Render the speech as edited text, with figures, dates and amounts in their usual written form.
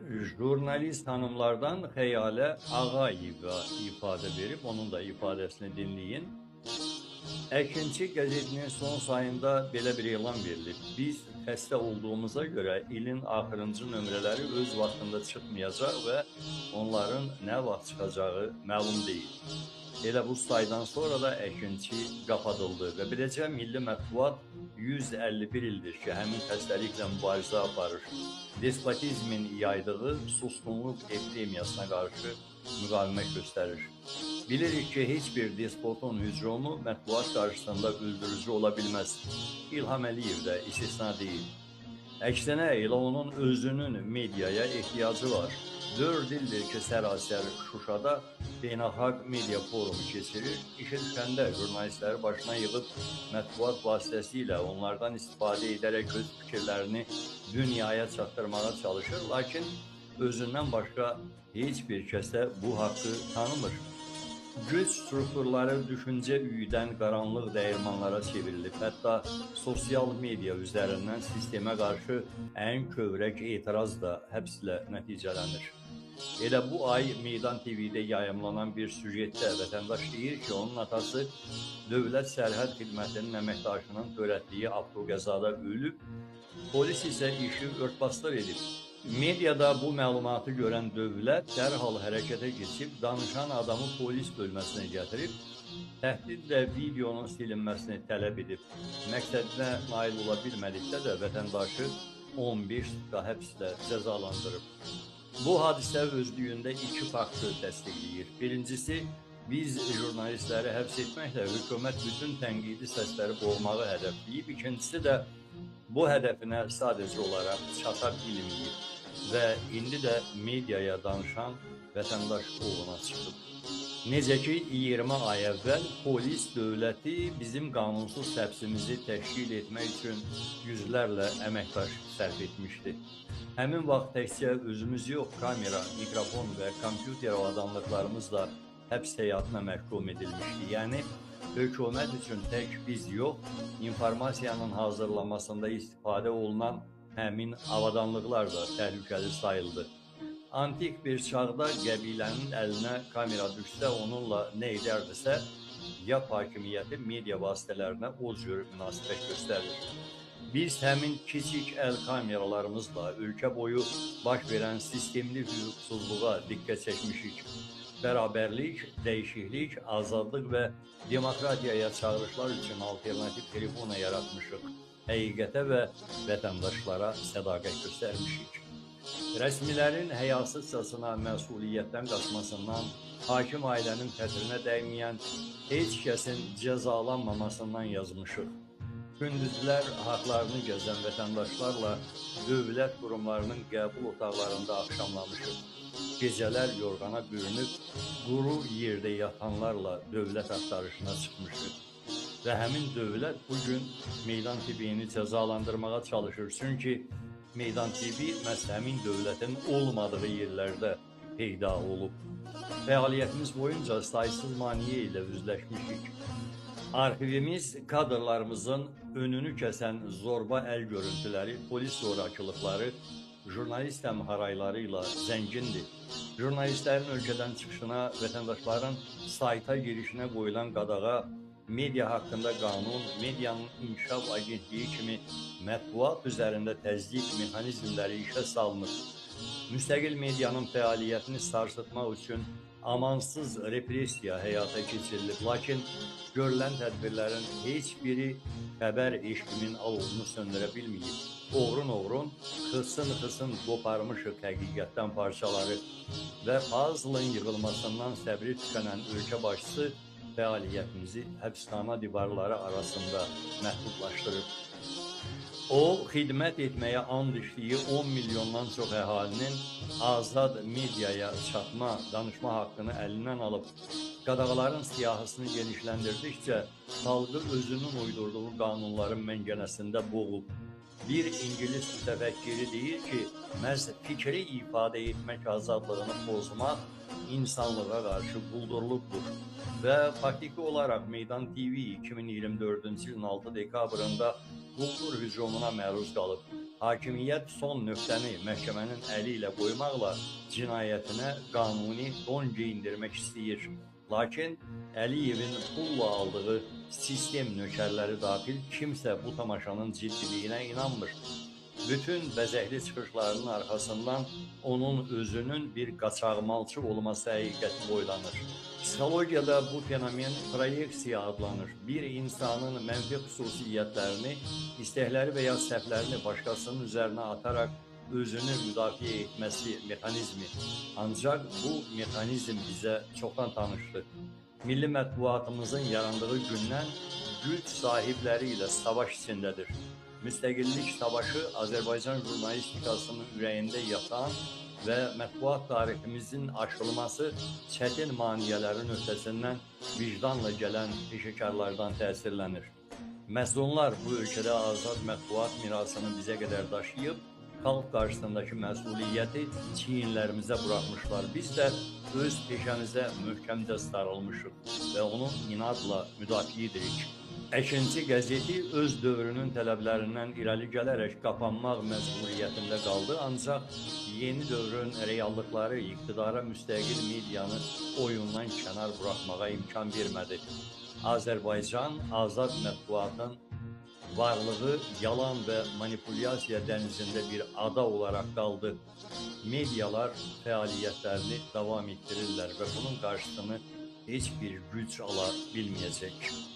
Jurnalist hanımlardan Xeyale Ağayeva ifadə verib, onun da ifadəsini dinləyin. Əkinçi qəzetinin son sayında belə bir elan verilib. Biz xəstə olduğumuza görə ilin axırıncı nömrələri öz vaxtında çıxmayacaq və onların nə vaxt çıxacağı məlum deyil. Elə bu saydan sonra da Əkinçi qapadıldı və beləcə Milli Mətbuat 151 ildir ki, həmin xəstəliklə mübarizə aparır. Despotizmin yaydığı susqunluq epidemiyasına qarşı müqavimət göstərir. Bilirik ki, heç bir despotun hücumu mətbuat qarşısında öldürücü ola bilməz. İlham Əliyev də istisna deyil. Əksinə elə onun özünün mediaya ehtiyacı var. 4 ildir ki, sərasər Şuşada beynəlxalq media forumu keçirir. İşə düşəndə jurnalistləri başına yığıb mətbuat vasitəsilə onlardan istifadə edərək öz fikirlərini dünyaya çatdırmağa çalışır. Lakin özündən başqa heç bir kəsə bu haqqı tanımır. Güc strukturları düşüncə üyüdən qaranlıq dəyirmanlara çevrilib. Hətta sosial media üzərindən sistemə qarşı ən kövrək etiraz da həbslə nəticələnir. Elə bu ay Meydan TV-də yayımlanan bir süjetdə vətəndaş deyir ki, onun atası Dövlət Sərhəd Xidmətinin əməkdaşının törətdiyi avtoqəzada ölüb, polis isə işi örtbasdır edib. Mediada bu məlumatı görən dövlət dərhal hərəkətə keçib, danışan adamı polis bölməsinə gətirib, təhdidlə videonun silinməsini tələb edib. Məqsədinə nail ola bilmədikdə də vətəndaşı 15 sutka həbslə cəzalandırıb. Bu hadisə özlüyündə iki faktı təsdiqləyir. Birincisi, biz jurnalistləri həbs etməklə hökumət bütün tənqidi səsləri boğmağı hədəfləyib. İkincisi də bu hədəfinə sadəcə olaraq çata bilməyib və indi də mediaya danışan vətəndaş uğruna çıxıb. Necə ki, 20 ay əvvəl polis dövləti bizim qanunsuz həbsimizi təşkil etmək üçün yüzlərlə əməkdaş sərf etmişdi. Həmin vaxt təkcə özümüz yox, kamera, mikrofon və kompüter avadanlıqlarımız da həbs həyatına məhkum edilmişdi. Yəni, hökumət üçün tək biz yox, informasiyanın hazırlanmasında istifadə olunan həmin avadanlıqlar da təhlükəli sayıldı. Antik bir çağda qəbilənin əlinə kamera düşsə, onunla nə edərdisə, ya hakimiyyəti media vasitələrinə o cür münasibət göstərir. Biz həmin kiçik əl kameralarımızla ölkə boyu baş verən sistemli hüquqsuzluğa diqqət çəkmişik. Bərabərlik, dəyişiklik, azadlıq və demokratiyaya çağırışlar üçün alternativ tribuna yaratmışıq. Həqiqətə və vətəndaşlara sədaqət göstərmişik. Rəsmilərin həyasızcasına məsuliyyətdən qaçmasından, hakim ailənin xətrinə dəyməyən heç kəsin cəzalanmamasından yazmışıq. Gündüzlər haqlarını gəzən vətəndaşlarla dövlət qurumlarının qəbul otaqlarında axşamlamışıq. Gecələr yorğana bürünüb, quru yerdə yatanlarla dövlət axtarışına çıxmışıq. Və həmin dövlət bugün Meydan TV-ni cəzalandırmağa çalışır. Çünki Meydan TV məhz həmin dövlətin olmadığı yerlərdə peyda olub. Fəaliyyətimiz boyunca saysız maneə ilə üzləşmişik. Arxivimiz kadrlarımızın önünü kəsən zorba əl görüntüləri, polis zorakılıqları, jurnalist həmharayları ilə zəngindir. Jurnalistlərin ölkədən çıxışına, vətəndaşların sayta girişinə qoyulan qadağa, media haqqında qanun, medianın inkişaf agentliyi kimi mətbuat üzərində təzyiq mexanizmləri işə salınır. Müstəqil medianın fəaliyyətini sarsıtmaq üçün amansız repressiya həyata keçirilib. Lakin görülən tədbirlərin heç biri xəbər eşqinin alovunu söndürə bilməyib. Oğrun-oğrun, xısın-xısın qoparmışıq həqiqətdən parçaları və puzzlın yığılmasından səbri tükənən ölkə başçısı fəaliyyətimizi həbsxana divarları arasında məhdudlaşdırıb. O, xidmət etməyə and içdiyi 10 milyondan çox əhalinin azad mediaya çatma, danışma haqqını əlindən alıb, qadağaların siyahısını genişləndirdikcə xalqı özünün uydurduğu qanunların məngənəsində boğub. Bir İngilis mütəfəkkiri deyir ki, məhz fikri ifadə etmək azadlığını pozmaq insanlığa qarşı quldurluqdur. Və faktiki olaraq Meydan TV 2024-cü ilin 6 dekabrında quldur hücumuna məruz qalıb. Hakimiyyət son nöqtəni məhkəmənin əli ilə qoymaqla cinayətinə qanuni don geyindirmək istəyir. Lakin Əliyevin pulla aldığı sistem nökərləri daxil kimsə bu tamaşanın ciddiliyinə inanmır. Bütün bəzəkli çıxışlarının arxasından onun özünün bir qaçaqmalçı olması həqiqəti boylanır. Psixologiyada bu fenomen proyeksiya adlanır. Bir insanın mənfi xüsusiyyətlərini, istəkləri və ya səhvlərini başqasının üzərinə ataraq özünü müdafiə etməsi mexanizmi. Ancaq bu mexanizm bizə çoxdan tanışdır. Milli mətbuatımızın yarandığı gündən güc sahibləri ilə savaş içindədir. Müstəqillik savaşı Azərbaycan jurnalistikasının ürəyində yatan və mətbuat tariximizin aşılması çətin maniyələrin öhdəsindən vicdanla gələn peşəkarlardan təsirlənir. Məhz onlar bu ölkədə azad mətbuat mirasını bizə qədər daşıyıb, xalq qarşısındakı məsuliyyəti çiyinlərimizə buraxmışlar. Biz də öz peşəmizə möhkəmcə sarılmışıq və onu inadla müdafiə edirik. Əkinçi qəzeti öz dövrünün tələblərindən irəli gələrək qapanmaq məcburiyyətində qaldı, ancaq yeni dövrün reallıqları iqtidara müstəqil medianı oyundan kənar buraxmağa imkan vermədi. Azərbaycan azad mətbuatın varlığı yalan və manipulyasiya dənizində bir ada olaraq qaldı. Medialar fəaliyyətlərini davam etdirirlər və bunun qarşısını heç bir güc ala bilməyəcək.